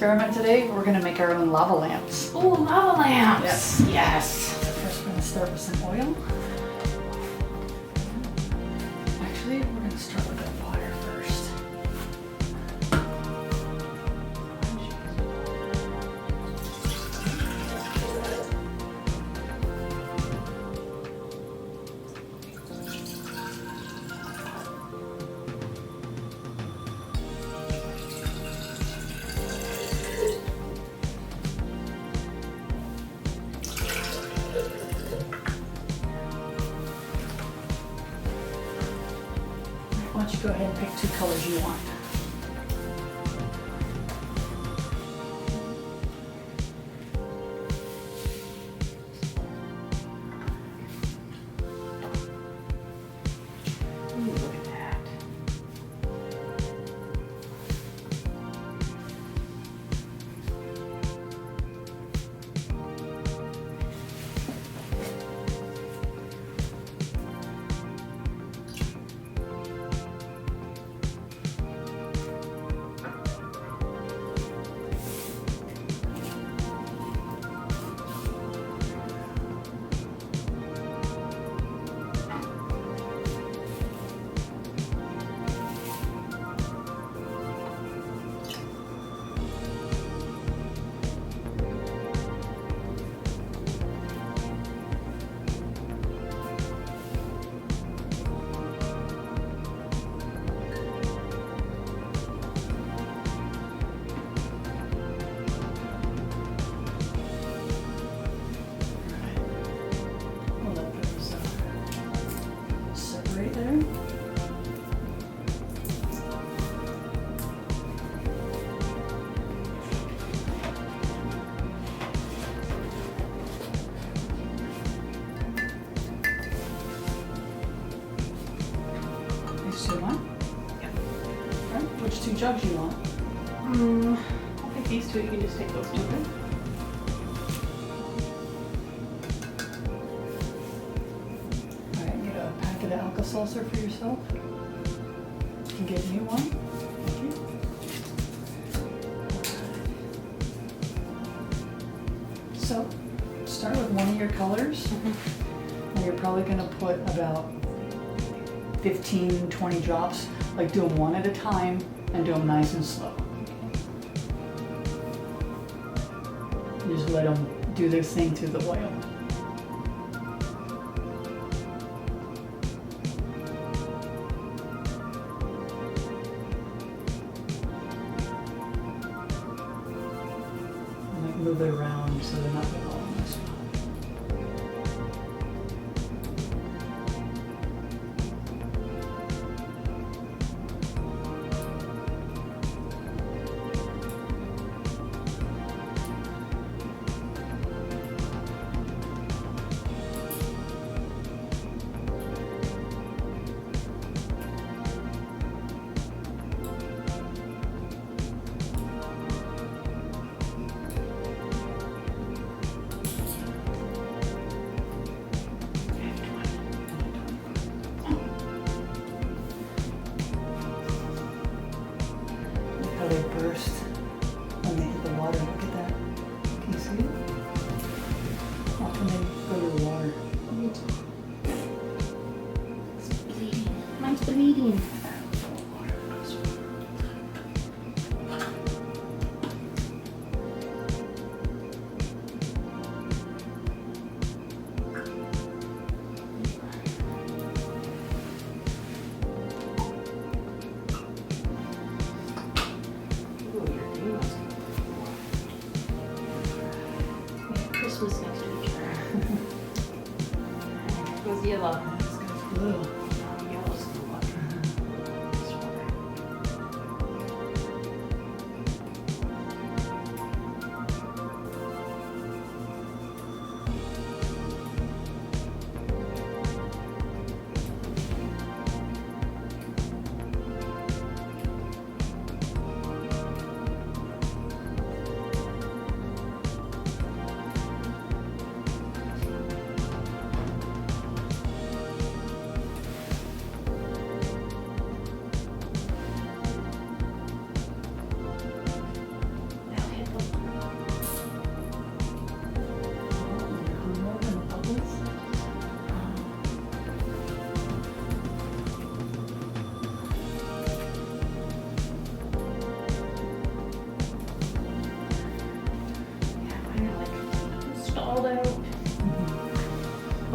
experiment today. We're going to make our own lava lamps. Oh, lava lamps! Yes. Yes. So first we're going to start with some oil. Actually, we're going to start with our fire first. Why don't you go ahead and pick 2 colors you want. Ooh, look at that. We'll let those separate there. These 2 want? Yep. Okay. Which 2 jugs you want? I'll take these 2. You can just take those 2. Alright, get a packet of Alka-Seltzer for yourself. You can get me one. Thank you. So, start with one of your colors. And you're probably going to put about 15, 20 drops. Like do them one at a time and do them nice and slow. Just let them do their thing through the oil. And like move it around so they're not all in this spot. Look how they burst when they hit the water. Look at that. Can you see it? Watch when they go to the water. It's bleeding. Mine's bleeding. Ooh, your nails. Christmas next week. Goes yellow. This guy's blue. Yellow's the one.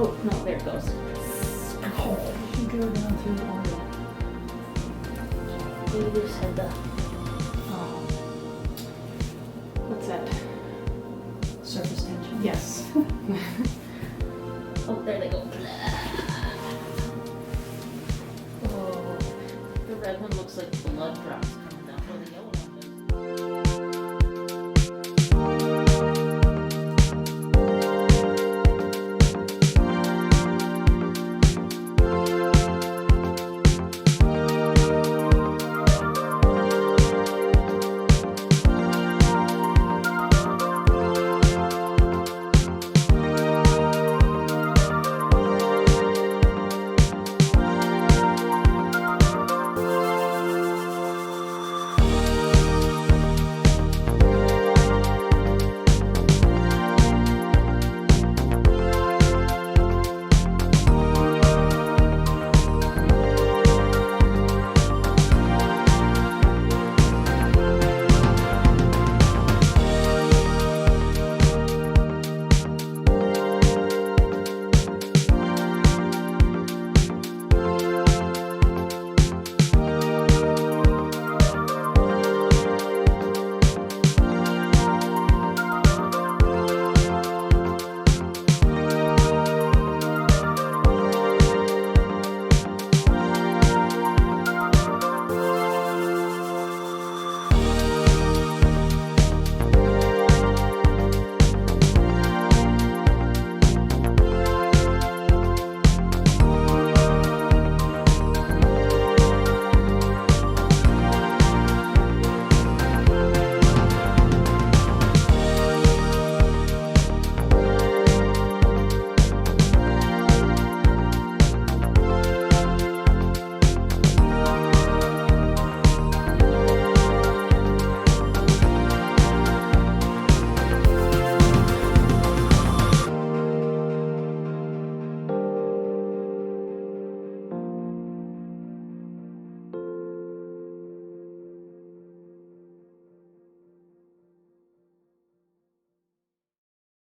Oh, no, there it goes. You should go down through the oil. We just had the, Um, what's that? surface tension. Yes. Oh, there they go. Oh, the red one looks like blood drops